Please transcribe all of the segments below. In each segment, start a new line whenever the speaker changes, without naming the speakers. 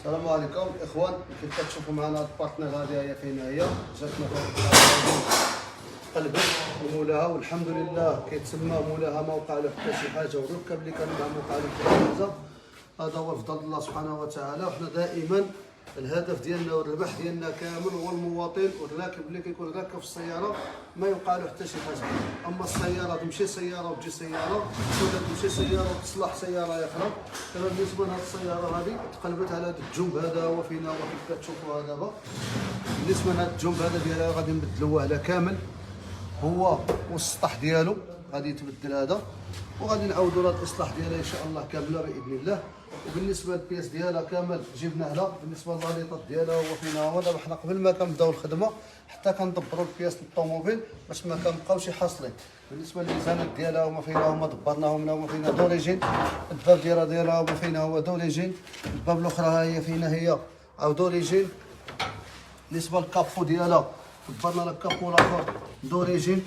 السلام عليكم اخوان. كيف كتشوفوا معنا هاد البارتنر هادي هي فين هي جاتنا قلبت ومولاها، والحمد لله كيتسمى مولاها ما وقع له حتى شي حاجه، والركب اللي كان معاه ما وقع له حتى شي حاجه. هذا هو بفضل الله سبحانه وتعالى. وحنا دائما الهدف ديالنا والربح ديالنا كامل هو المواطن والراكب اللي كيكون راكب في السياره ما يوقع له حتى شي حاجه. اما السياره تمشي سياره وتجي سياره، ولا تمشي سياره وتصلح سياره اخرى. دابا بالنسبه لهاد السياره هذه تقلبت على هذا الجنب هذا هو فينا، وكيف كتشوفوها دابا بالنسبه لهذا الجنب هذا ديالها غادي نبدلوه على كامل، هو والسطح ديالو غادي يتبدل هذا، وغادي نعاودوا هذا الاصلاح ديالها ان شاء الله كامله باذن الله. وبالنسبه للبياس ديالها كامل جبناه لها. بالنسبه للاليطات ديالها هو فينا هو دابا حنا قبل ما كنبداو الخدمه حتى كندبروا البياس للطوموبيل باش ما كنبقاوش حاصلين. بالنسبه للميزانات ديالها هما فينا هما دبرناهم لها، هما فينا دوريجين. الباب ديالها هما فينا هو دوريجين. الباب الاخرى ها هي فينا هي او دوريجين. بالنسبه للكابو ديالها دبرنا لها الكابو الاخر دوريجين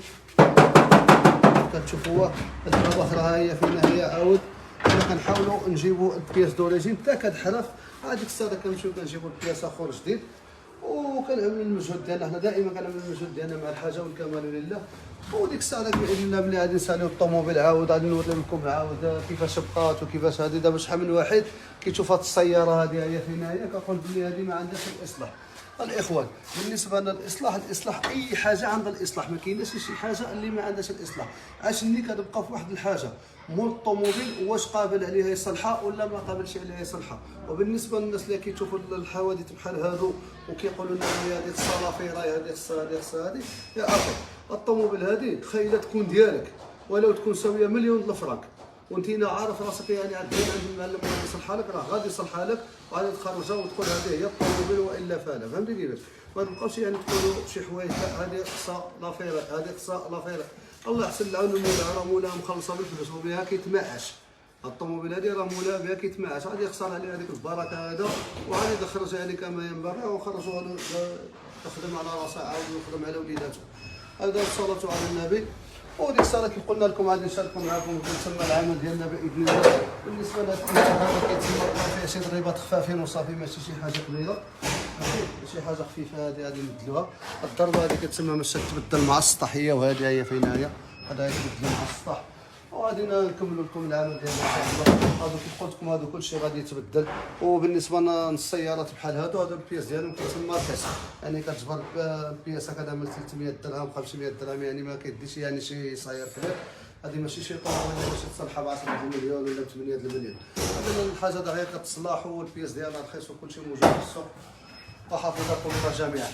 كتشوفوها. الباب الاخرى ها هي فينا هي عاود. حنا كنحاولوا نجيبوا البياس دوريجين حتى كتحرف. هذيك الساعه كنمشيو كنجيبوا البياس اخر جديد، وكنعملوا المجهود ديالنا. حنا دائما كنعملوا المجهود ديالنا مع الحاجه والكمال لله. وديك الساعه باذن الله ملي غادي نساليو الطوموبيل عاود غادي نوري لكم عاود كيفاش بقات وكيفاش هذه. دابا شحال من واحد كيشوف هذه السياره هذه هي فينا هي كيقول بلي هذه ما عندهاش الاصلاح. الاخوان بالنسبه للاصلاح اي حاجه عندها الاصلاح، ما كايناش شي حاجه اللي ما عندهاش الاصلاح. عشان كتبقى في واحد الحاجه مول الطوموبيل واش قابل عليها يصلحها ولا ما قابلش عليها يصلحها. وبالنسبه للناس اللي كيشوفوا الحوادث بحال هادو وكيقولوا لنا هذه الصلافيره هذه هذه يا اخي الطوموبيل هذه خايله تكون ديالك ولو تكون ساويه مليون الفرنك، وانت عارف راسك يعني عند المعلم غادي يصلحها لك، راه غادي يصلحها لك وغادي تخرجها وتقول هذه هي الطوموبيل والا فعلا. فهمتي كيفاش؟ ما تبقاوش يعني تقولوا شي حوايج هذه خصها لافيره هذه خصها لافيره. الله يحسن العون المولى، راه مولاها مخلصه بالفلوس وبها كيتمعش. الطوموبيل هذه راه مولاها بها كيتمعش، غادي يخسر عليها هذيك البركه هذا وغادي يخرجها يعني كما ينبغي وخرجوها تخدم على راسها عاود ويخدم على وليداتها. هذا الصلاه على النبي. وديك الساعه كيف قلنا لكم غادي نشاركوا معكم ونسمى العمل ديالنا باذن الله. بالنسبه لهذا هذا كيتسمى فيه شي ضريبات خفافين وصافي، ماشي شي حاجه كبيره، ماشي شي حاجه خفيفه. هذه غادي نبدلوها. الضربه هذه كتسمى باش تبدل مع السطح هي، وهذه هي فين هي هذا يتبدل مع السطح. وغادي نكملوا لكم العمل ديالنا ان شاء الله. هادو كيف قلت لكم هادو كلشي غادي يتبدل. وبالنسبه للسيارات بحال هادو البياس ديالهم كيتسمى رخيص، يعني كتجبر البياس هكذا من 300 درهم 500 درهم، يعني ما كيديش يعني شي صاير كبير. هذه ماشي شي طوموبيل باش تصلحها ب 10 المليون ولا ب 8 المليون. هذا الحاجه دغيا كتصلح والبياس ديالها رخيص وكلشي موجود في السوق. وحافظكم الله جميعا.